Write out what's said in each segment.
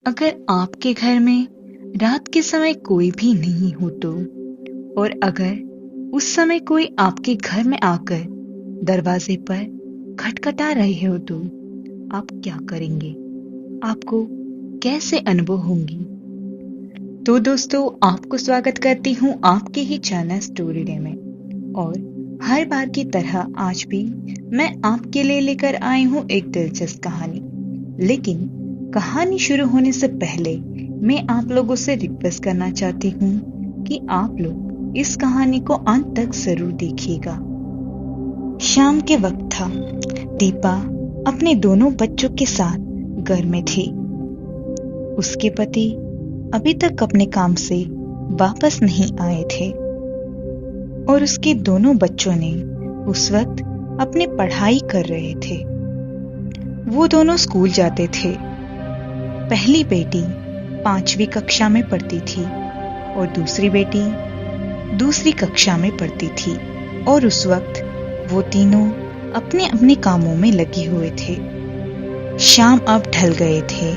अगर आपके घर में रात के समय कोई भी नहीं हो तो, और अगर उस समय कोई आपके घर में आकर दरवाजे पर खटखटा रहे हो तो आप क्या करेंगे? आपको कैसे अनुभव होंगी? तो दोस्तों, आपको स्वागत करती हूँ आपके ही चैनल स्टोरी डे में। और हर बार की तरह आज भी मैं आपके लिए लेकर आई हूँ एक दिलचस्प कहानी। लेकिन कहानी शुरू होने से पहले मैं आप लोगों से रिक्वेस्ट करना चाहती हूँ कि आप लोग इस कहानी को अंत तक जरूर देखिएगा। शाम के वक्त था। दीपा अपने दोनों बच्चों के साथ घर में थी। उसके पति अभी तक अपने काम से वापस नहीं आए थे और उसके दोनों बच्चों ने उस वक्त अपनी पढ़ाई कर रहे थे। वो दोनों स्कूल जाते थे। पहली बेटी 5वीं कक्षा में पढ़ती थी और दूसरी बेटी दूसरी कक्षा में पढ़ती थी। और उस वक्त वो तीनों अपने अपने कामों में लगे हुए थे। शाम अब ढल गए थे।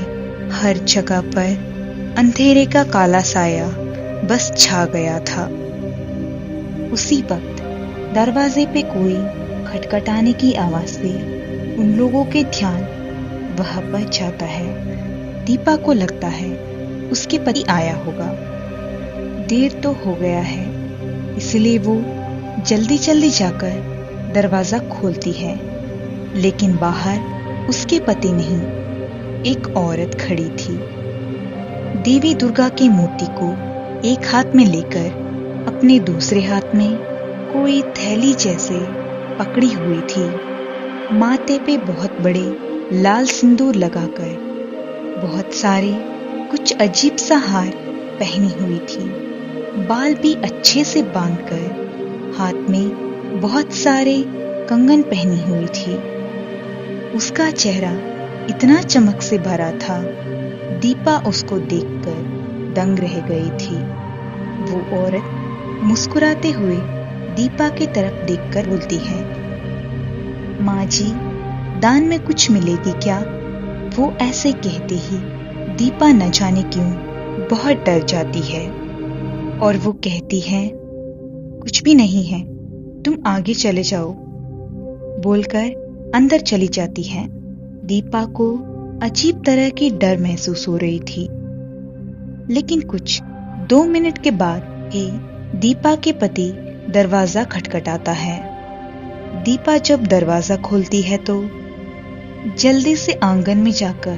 हर जगह पर अंधेरे का काला साया बस छा गया था। उसी वक्त दरवाजे पे कोई खटखटाने की आवाज से उन लोगों के ध्यान वह पर जाता है। दीपा को लगता है उसके पति आया होगा। देर तो हो गया है, इसलिए वो जल्दी जल्दी जाकर दरवाजा खोलती है। लेकिन बाहर उसके पति नहीं, एक औरत खड़ी थी। देवी दुर्गा की मूर्ति को एक हाथ में लेकर अपने दूसरे हाथ में कोई थैली जैसे पकड़ी हुई थी। माथे पे बहुत बड़े लाल सिंदूर लगाकर बहुत सारे कुछ अजीब सा हार पहनी हुई थी। बाल भी अच्छे से बांधकर हाथ में बहुत सारे कंगन पहनी हुई थी। उसका चेहरा इतना चमक से भरा था, दीपा उसको देखकर दंग रह गई थी। वो औरत मुस्कुराते हुए दीपा की तरफ देखकर बोलती है, माँ जी, दान में कुछ मिलेगी क्या? वो ऐसे कहते ही दीपा न जाने क्यों बहुत डर जाती है और वो कहती है, कुछ भी नहीं है, तुम आगे चले जाओ, बोलकर अंदर चली जाती है। दीपा को अजीब तरह की डर महसूस हो रही थी। लेकिन कुछ 2 मिनट के बाद ही दीपा के पति दरवाजा खटखटाता है। दीपा जब दरवाजा खोलती है तो जल्दी से आंगन में जाकर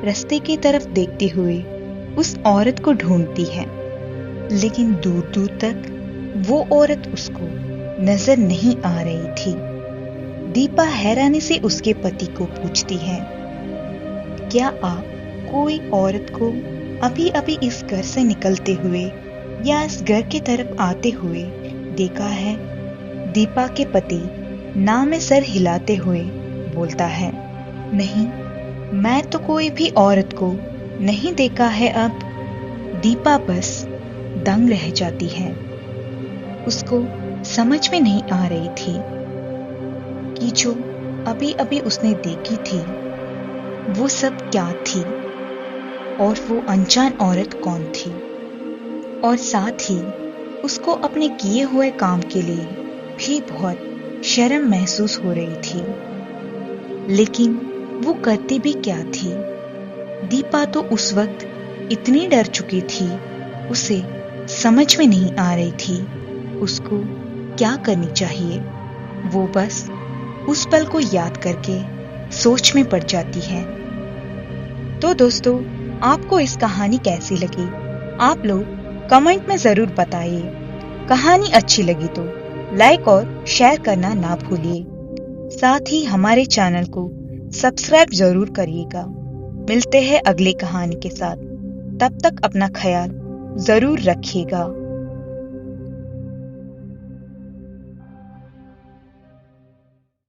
रास्ते की तरफ देखते हुए उस औरत को ढूंढती है। लेकिन दूर दूर तक वो औरत उसको नजर नहीं आ रही थी। दीपा हैरानी से उसके पति को पूछती है, क्या आप कोई औरत को अभी अभी इस घर से निकलते हुए या इस घर की तरफ आते हुए देखा है? दीपा के पति ना में सर हिलाते हुए बोलता है, नहीं, मैं तो कोई भी औरत को नहीं देखा है। अब दीपा बस दंग रह जाती है। उसको समझ में नहीं आ रही थी कि जो अभी अभी उसने देखी थी वो सब क्या थी और वो अनजान औरत कौन थी। और साथ ही उसको अपने किए हुए काम के लिए भी बहुत शर्म महसूस हो रही थी। लेकिन वो करती भी क्या थी? दीपा तो उस वक्त इतनी डर चुकी थी, उसे समझ में नहीं आ रही थी उसको क्या करनी चाहिए। वो बस उस पल को याद करके सोच में पड़ जाती है। तो दोस्तों, आपको इस कहानी कैसी लगी? आप लोग कमेंट में जरूर बताइए। कहानी अच्छी लगी तो लाइक और शेयर करना ना भूलिए। साथ ही हमारे चैनल को सब्सक्राइब जरूर करिएगा। मिलते हैं अगली कहानी के साथ। तब तक अपना ख्याल जरूर रखिएगा।